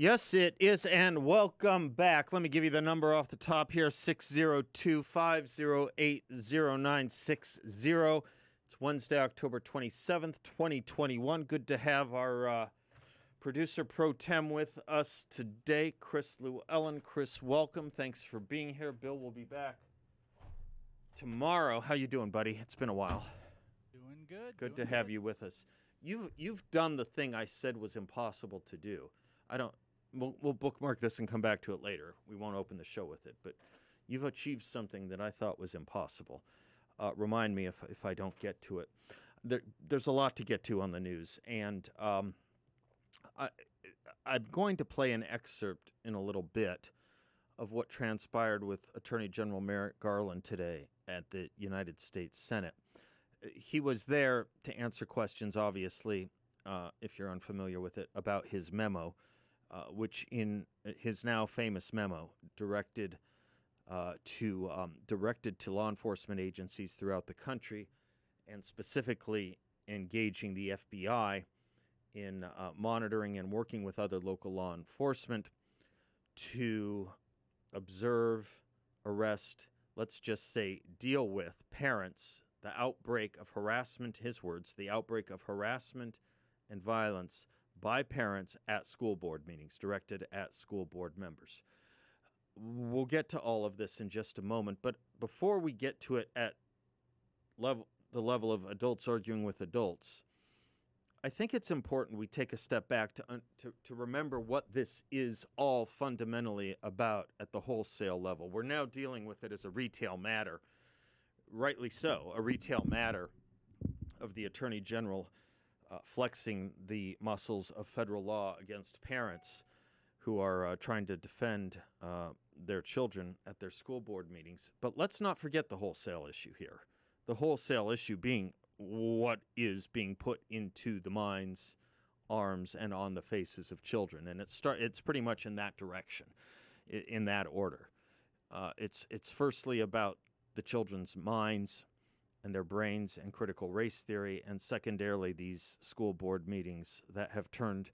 Yes, it is, and welcome back. Let me give you the number off the top here, 602-508-0960. It's Wednesday, October 27th, 2021. Good to have our producer pro tem with us today, Chris Llewellyn. Chris, welcome. Thanks for being here. Bill will be back tomorrow. How you doing, buddy? It's been a while. Doing good. Good to have you with us. You've done the thing I said was impossible to do. We'll bookmark this and come back to it later. We won't open the show with it, but you've achieved something that I thought was impossible. Remind me if I don't get to it. There's a lot to get to on the news, and I'm going to play an excerpt in a little bit of what transpired with Attorney General Merrick Garland today at the United States Senate. He was there to answer questions, obviously, if you're unfamiliar with it, about his memo, which in his now famous memo directed to law enforcement agencies throughout the country, and specifically engaging the FBI in monitoring and working with other local law enforcement to observe, arrest, let's just say deal with parents, the outbreak of harassment, his words, the outbreak of harassment and violence by parents at school board meetings, directed at school board members. We'll get to all of this in just a moment, but before we get to it at the level of adults arguing with adults, I think it's important we take a step back to remember what this is all fundamentally about at the wholesale level. We're now dealing with it as a retail matter, rightly so, a retail matter of the Attorney General flexing the muscles of federal law against parents who are trying to defend their children at their school board meetings. But let's not forget the wholesale issue here. The wholesale issue being what is being put into the minds, arms, and on the faces of children. And it's pretty much in that direction, in that order. It's firstly about the children's minds and their brains and critical race theory, and secondarily these school board meetings that have turned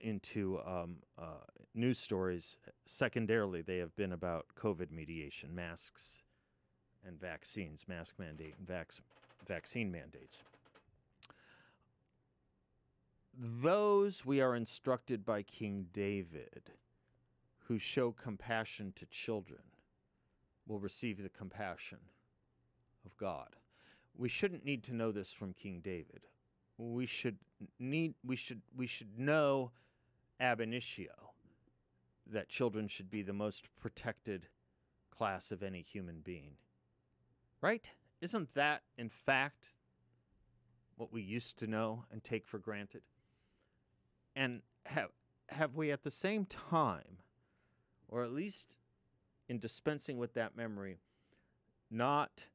into news stories. Secondarily, they have been about COVID mediation, masks and vaccines, mask mandate and vaccine mandates. Those we are instructed by King David who show compassion to children will receive the compassion of God. We shouldn't need to know this from King David. We should know ab initio that children should be the most protected class of any human being. Right? Isn't that, in fact, what we used to know and take for granted? And have we at the same time, or at least in dispensing with that memory, not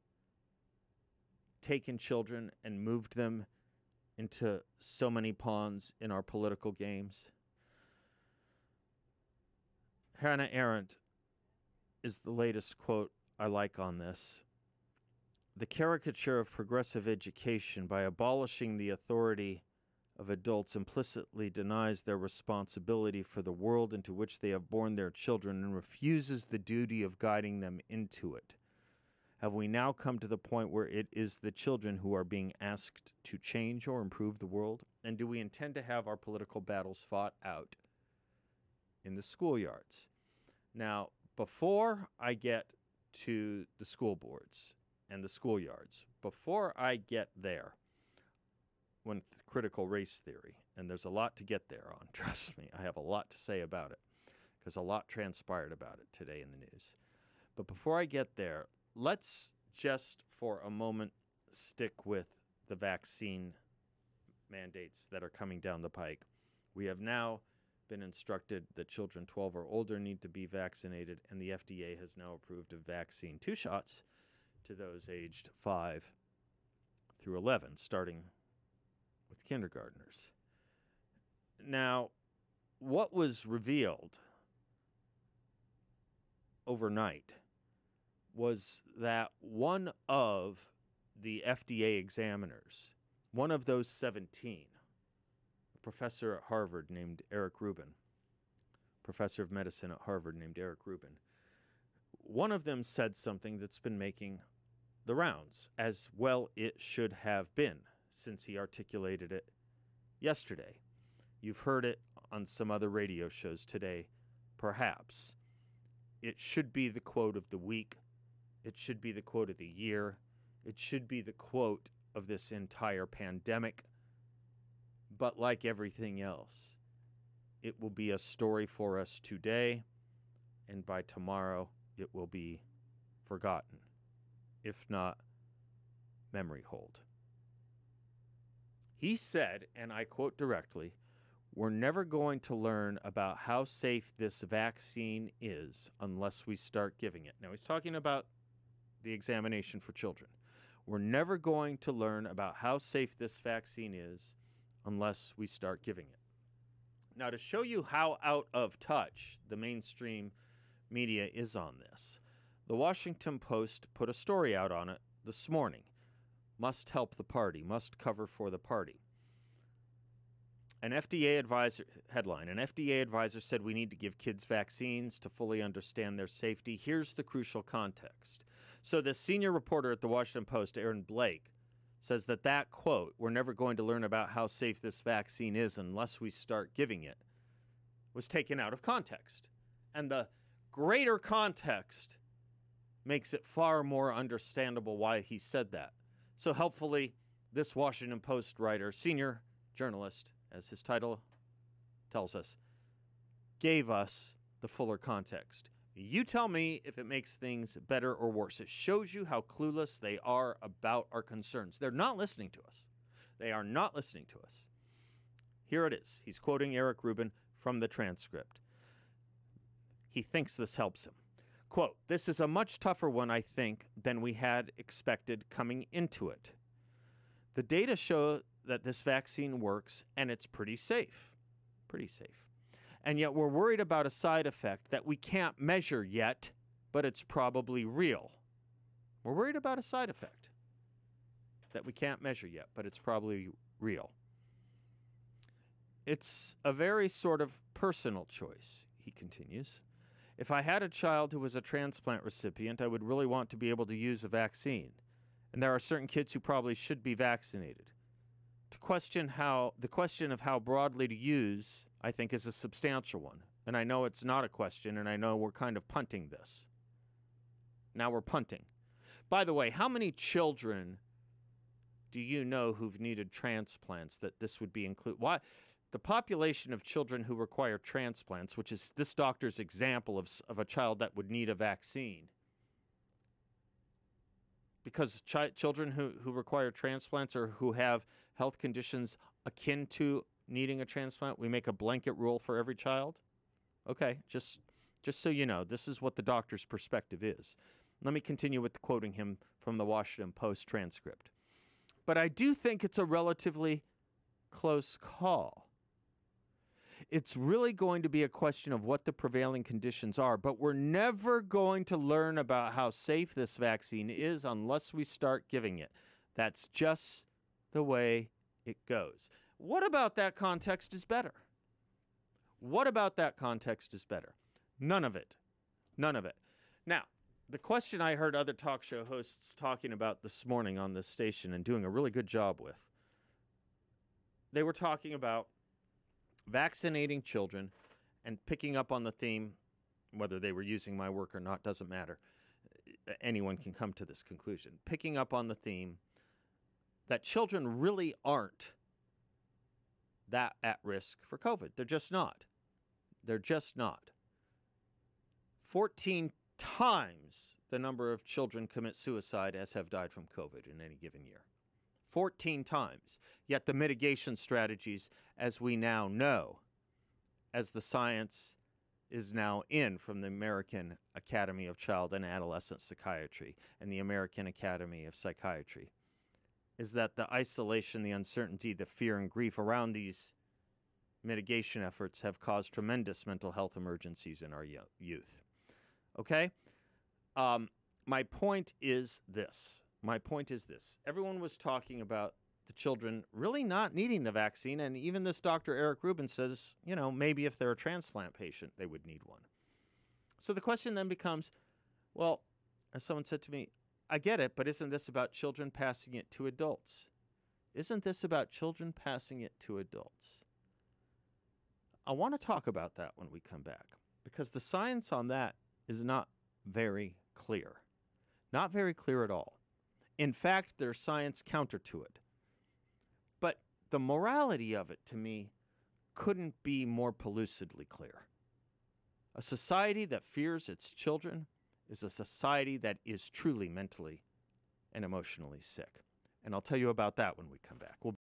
taken children and moved them into so many pawns in our political games? Hannah Arendt is the latest quote I like on this. The caricature of progressive education, by abolishing the authority of adults, implicitly denies their responsibility for the world into which they have born their children and refuses the duty of guiding them into it. Have we now come to the point where it is the children who are being asked to change or improve the world? And do we intend to have our political battles fought out in the schoolyards? Now, before I get to the school boards and the schoolyards, before I get there, when critical race theory, and there's a lot to get there on, trust me, I have a lot to say about it, because a lot transpired about it today in the news. But before I get there, let's just for a moment stick with the vaccine mandates that are coming down the pike. We have now been instructed that children 12 or older need to be vaccinated, and the FDA has now approved a vaccine, 2 shots, to those aged 5 through 11, starting with kindergartners. Now, what was revealed overnight was that one of the FDA examiners, one of those 17, a professor at Harvard named Eric Rubin, professor of medicine at Harvard named Eric Rubin. One of them said something that's been making the rounds, as well it should have been, since he articulated it yesterday. You've heard it on some other radio shows today, perhaps. It should be the quote of the week. It should be the quote of the year. It should be the quote of this entire pandemic. But like everything else, it will be a story for us today, and by tomorrow it will be forgotten, if not memory hold. He said, and I quote directly, "We're never going to learn about how safe this vaccine is unless we start giving it." Now, he's talking about the examination for children. We're never going to learn about how safe this vaccine is unless we start giving it. Now, to show you how out of touch the mainstream media is on this, the Washington Post put a story out on it this morning. Must help the party, must cover for the party. An FDA advisor, headline, an FDA advisor said we need to give kids vaccines to fully understand their safety. Here's the crucial context. So the senior reporter at the Washington Post, Aaron Blake, says that quote, "We're never going to learn about how safe this vaccine is unless we start giving it," was taken out of context. And the greater context makes it far more understandable why he said that. So helpfully, this Washington Post writer, senior journalist, as his title tells us, gave us the fuller context. You tell me if it makes things better or worse. It shows you how clueless they are about our concerns. They're not listening to us. They are not listening to us. Here it is. He's quoting Eric Rubin from the transcript. He thinks this helps him. Quote, "This is a much tougher one, I think, than we had expected coming into it. The data show that this vaccine works and it's pretty safe. Pretty safe. And yet we're worried about a side effect that we can't measure yet, but it's probably real." We're worried about a side effect that we can't measure yet, but it's probably real. "It's a very sort of personal choice," he continues. "If I had a child who was a transplant recipient, I would really want to be able to use a vaccine. And there are certain kids who probably should be vaccinated. The question of how broadly to use, I think, is a substantial one. And I know it's not a question, and I know we're kind of punting this. Now we're punting. By the way, how many children do you know who've needed transplants that this would be included? Why? The population of children who require transplants, which is this doctor's example of a child that would need a vaccine. Because children who require transplants or who have health conditions akin to needing a transplant, we make a blanket rule for every child? Okay, just so you know, this is what the doctor's perspective is. Let me continue with quoting him from the Washington Post transcript. "But I do think it's a relatively close call. It's really going to be a question of what the prevailing conditions are, but we're never going to learn about how safe this vaccine is unless we start giving it. That's just the way it goes." What about that context is better? What about that context is better? None of it. None of it. Now, the question I heard other talk show hosts talking about this morning on this station and doing a really good job with, they were talking about vaccinating children and picking up on the theme, whether they were using my work or not, doesn't matter. Anyone can come to this conclusion. Picking up on the theme that children really aren't that at risk for COVID. They're just not. They're just not. 14 times the number of children commit suicide as have died from COVID in any given year. 14 times. Yet the mitigation strategies, as we now know, as the science is now in from the American Academy of Child and Adolescent Psychiatry and the American Academy of Psychiatry, is that the isolation, the uncertainty, the fear and grief around these mitigation efforts have caused tremendous mental health emergencies in our youth. Okay? My point is this. Everyone was talking about the children really not needing the vaccine. And even this Dr. Eric Rubin says, maybe if they're a transplant patient, they would need one. So the question then becomes, well, as someone said to me, I get it, but isn't this about children passing it to adults? Isn't this about children passing it to adults? I want to talk about that when we come back, because the science on that is not very clear. Not very clear at all. In fact, there's science counter to it. But the morality of it, to me, couldn't be more pellucidly clear. A society that fears its children is a society that is truly mentally and emotionally sick. And I'll tell you about that when we come back.